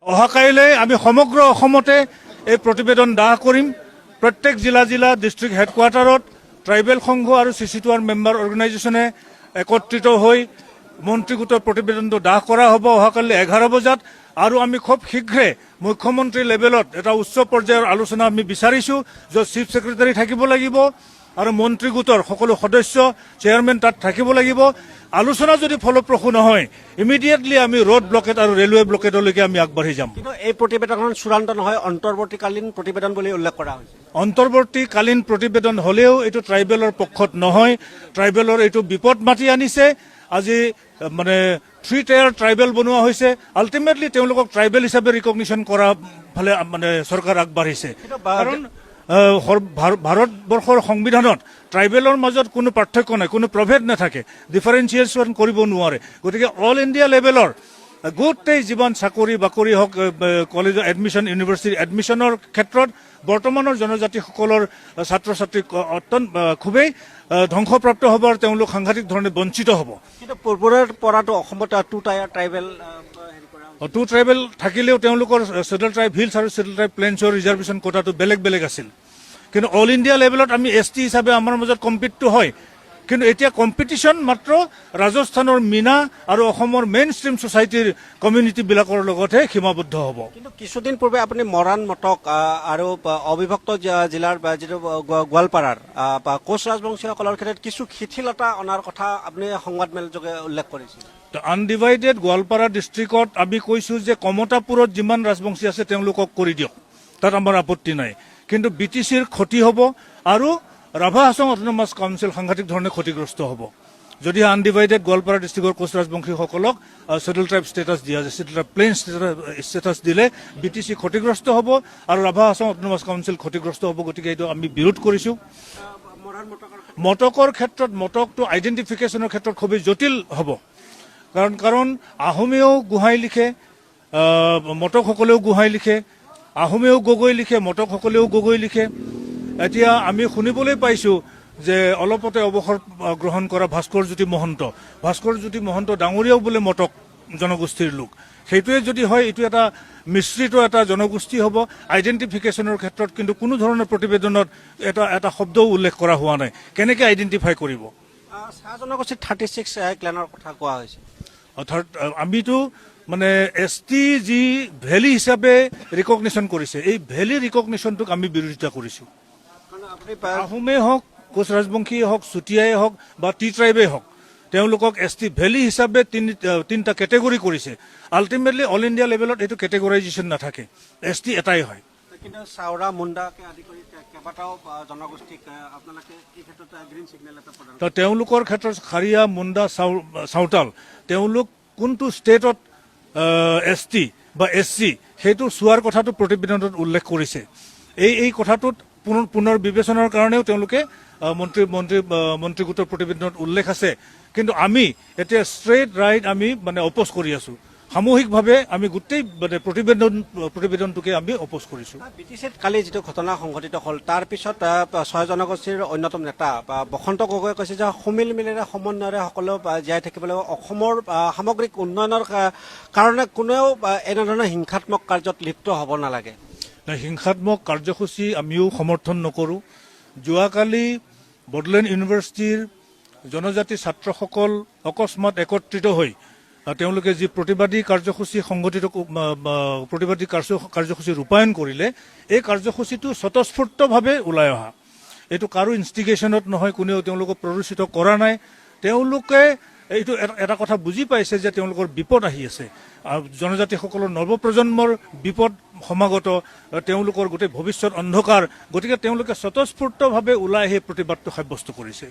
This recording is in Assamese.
অহাকাইলৈ আমি সমগ্ৰ অসমতে এই প্ৰতিবেদন দাহ কৰিম। প্ৰত্যেক জিলা ডিষ্ট্ৰিক্ট হেডকোৱাৰ্টাৰত ট্ৰাইবেল সংঘ আৰু CC2R মেম্বাৰ অৰ্গেনাইজেশ্যনে একত্ৰিত হৈ মন্ত্ৰী গোটৰ প্ৰতিবেদনটো দাহ কৰা হ'ব অহাকালি 11 বজাত। আৰু আমি খুব শীঘ্ৰে মুখ্যমন্ত্ৰী লেভেলত এটা উচ্চ পৰ্যায়ৰ আলোচনা আমি বিচাৰিছোঁ, য'ত চিফ ছেক্ৰেটাৰী থাকিব লাগিব আৰু মন্ত্ৰী গোটৰ সকলো সদস্য চেয়াৰমেন তাত থাকিব লাগিব। আলোচনা যদি ফলপ্ৰসূ নহয়, ইমিডিয়েটলি আমি ৰোড ব্লকেট আৰু ৰেলৱে ব্লকেটলৈকে আমি আগবাঢ়ি যাম। কিন্তু এই প্ৰতিবেদনখন চূড়ান্ত নহয়, অন্তৰ্বৰ্তীকালীন প্ৰতিবেদন বুলি উল্লেখ কৰা হৈছে। অন্তৰ্বৰ্তীকালীন প্ৰতিবেদন হ'লেও এইটো ট্ৰাইবেলৰ পক্ষত নহয়। ট্ৰাইবেলৰ এইটো বিপদ মাতি আনিছে। আজি মানে 3 টায়াৰ ট্ৰাইবেল বনোৱা হৈছে। আল্টিমেটলি তেওঁলোকক ট্ৰাইবেল হিচাপে ৰিকগনিশ্যন কৰা ফালে মানে চৰকাৰ আগবাঢ়িছে। কাৰণ ভাৰতবৰ্ষৰ সংবিধানত ট্ৰাইবেলৰ মাজত কোনো পাৰ্থক্য নাই, কোনো প্ৰভেদ নাথাকে, ডিফাৰেঞ্চিয়েশ্যন কৰিব নোৱাৰে। গতিকে অল ইণ্ডিয়া লেভেলৰ গোটেই জীৱন চাকৰি বাকৰি হওক, কলেজৰ এডমিশ্যন, ইউনিভাৰ্চিটি এডমিশ্যনৰ ক্ষেত্ৰত বৰ্তমানৰ জনজাতিসকলৰ ছাত্ৰ ছাত্ৰী খুবেই ধ্বংসপ্ৰাপ্ত হ'ব আৰু তেওঁলোক সাংঘাতিক ধৰণে বঞ্চিত হ'ব। কিন্তু পূৰ্বৰে পৰাটো অসমত 2 টায়াৰ ট্ৰাইবেল 2 ট্ৰাইবেল থাকিলেও তেওঁলোকৰ চেডেল ট্ৰাইব হিলছ আৰু চেডেল ট্ৰাইব প্লেইনছৰ ৰিজাৰ্ভেশ্যন কোটাটো বেলেগ আছিল। কিন্তু অল ইণ্ডিয়া লেভেলত আমি ST হিচাপে আমাৰ মাজত কম্পিটটো হয়। কিন্তু এতিয়া কম্পিটিশ্যন মাত্ৰ ৰাজস্থানৰ মীনা আৰু অসমৰ মেইন ষ্ট্ৰীম ছ'চাইটিৰ কমিউনিটিবিলাকৰ লগতহে সীমাবদ্ধ হ'ব। কিন্তু কিছুদিন পূৰ্বে আপুনি মৰাণ, মটক আৰু অবিভক্ত জিলাৰ যিটো গোৱালপাৰাৰ কোচ ৰাজবংশীসকলৰ ক্ষেত্ৰত কিছু শিথিলতা অনাৰ কথা আপুনি সংবাদমেলযোগে উল্লেখ কৰিছিল। আনডিভাইডেড গোৱালপাৰা ডিষ্ট্ৰিক্টত আমি কৈছোঁ যে কমতাপুৰত যিমান ৰাজবংশী আছে তেওঁলোকক কৰি দিয়ক, তাত আমাৰ আপত্তি নাই। কিন্তু BTCৰ ক্ষতি হ'ব আৰু ৰাভা হাছং অট'নমাছ কাউন্সিল সাংঘাতিক ধৰণে ক্ষতিগ্ৰস্ত হ'ব যদি আনডিভাইডেড গোৱালপাৰা ডিষ্ট্ৰিক্টৰ কোচ ৰাজবংশীসকলক চেডেল ট্ৰাইব ষ্টেটাছ দিয়া যায়। চেডেল ট্ৰাইব প্লেইন ষ্টেটাছ দিলে BTC ক্ষতিগ্ৰস্ত হ'ব আৰু ৰাভা হাছং অট'নমাছ কাউন্সিল ক্ষতিগ্ৰস্ত হ'ব। গতিকে এইটো আমি বিৰোধ কৰিছোঁ। মটকৰ ক্ষেত্ৰত মটকটো আইডেণ্টিফিকেশ্যনৰ ক্ষেত্ৰত খুবেই জটিল হ'ব। কাৰণ আহোমেও গোহাঁই লিখে, মটকসকলেও গোহাঁই লিখে, আহোমেও গগৈ লিখে, মটকসকলেও গগৈ লিখে। এতিয়া আমি শুনিবলৈ পাইছোঁ যে অলপতে অৱসৰ গ্ৰহণ কৰা ভাস্কৰ জ্যোতি মহন্ত ডাঙৰীয়াও বোলে মটক জনগোষ্ঠীৰ লোক। সেইটোৱে যদি হয়, এইটো এটা মিশ্ৰিত এটা জনগোষ্ঠী হ'ব। আইডেণ্টিফিকেশ্যনৰ ক্ষেত্ৰত কিন্তু কোনো ধৰণৰ প্ৰতিবেদনত এটা শব্দও উল্লেখ কৰা হোৱা নাই। কেনেকৈ আইডেণ্টিফাই কৰিব? চাহ জনগোষ্ঠীৰ 36 ক্লেনৰ কথা কোৱা হৈছে। অৰ্থাৎ আমিতো মানে ST যি ভেলী হিচাপে ৰিকগনিশ্যন কৰিছে, এই ভেলী ৰিকগনিশ্যনটোক আমি বিৰোধিতা কৰিছোঁ। আহোমেই হওক, কোচ ৰাজবংশীয়ে হওক, চুতীয়াই হওক বা টি ট্ৰাইবেই হওক, তেওঁলোকক ST ভেলী হিচাপে তিনিটা কেটেগৰী কৰিছে। আল্টিমেটলি অল ইণ্ডিয়া লেভেলত এইটো কেটেগৰাইজেশ্যন নাথাকে, ST এটাই হয়। কিন্তু চাওৰা মুণ্ডাকে আদি কৰি কেইবাটাও জনগোষ্ঠীক আপোনালোকে এই ক্ষেত্ৰত গ্ৰীণ ছিগনেল এটা প্ৰদান কৰে। তেওঁলোকৰ ক্ষেত্ৰত খাৰিয়া, মুণ্ডা, চাওতাল তেওঁলোক কোনটো ষ্টেটত ST বা SC সেইটো চোৱাৰ কথাটো প্ৰতিবেদনত উল্লেখ কৰিছে। এই কথাটোত পুনৰ বিবেচনাৰ কাৰণেও তেওঁলোকে মন্ত্ৰী গোটৰ প্ৰতিবেদনত উল্লেখ আছে। কিন্তু আমি এতিয়া ষ্ট্ৰেইট ৰাইট আমি মানে অপ'জ কৰি আছোঁ। সামূহিকভাৱে আমি গোটেই মানে প্ৰতিবেদনটোকে আমি অপ'জ কৰিছোঁ। BTCত কালি যিটো ঘটনা সংঘটিত হ'ল, তাৰ পিছত 6 জনগোষ্ঠীৰ অন্যতম নেতা বসন্ত গগৈয়ে কৈছে যে সমিল মিলেৰে সমন্বয়েৰে সকলো জীয়াই থাকিবলৈ অসমৰ সামগ্ৰিক উন্নয়নৰ কাৰণে কোনেও এনেধৰণৰ হিংসাত্মক কাৰ্যত লিপ্ত হ'ব নালাগে। হিংসাত্মক কাৰ্যসূচী আমিও সমৰ্থন নকৰোঁ। যোৱাকালি বড়োলেণ্ড ইউনিভাৰ্চিটিৰ জনজাতি ছাত্ৰসকল অকস্মাত একত্ৰিত হৈ তেওঁলোকে যি প্ৰতিবাদী কাৰ্যসূচী ৰূপায়ণ কৰিলে, এই কাৰ্যসূচীটো স্বতঃস্ফূৰ্তভাৱে ওলাই অহা। এইটো কাৰো ইনষ্টিগেশ্যনত নহয়, কোনেও তেওঁলোকক প্ৰৰোচিত কৰা নাই। তেওঁলোকে এইটো এটা কথা বুজি পাইছে যে তেওঁলোকৰ বিপদ আহি আছে, জনজাতিসকলৰ নৱপ্ৰজন্মৰ বিপদ সমাগত, তেওঁলোকৰ গোটেই ভৱিষ্যত অন্ধকাৰ। গতিকে তেওঁলোকে স্বতঃস্ফূৰ্তভাৱে ওলাই আহি প্ৰতিবাদটো সাব্যস্ত কৰিছে।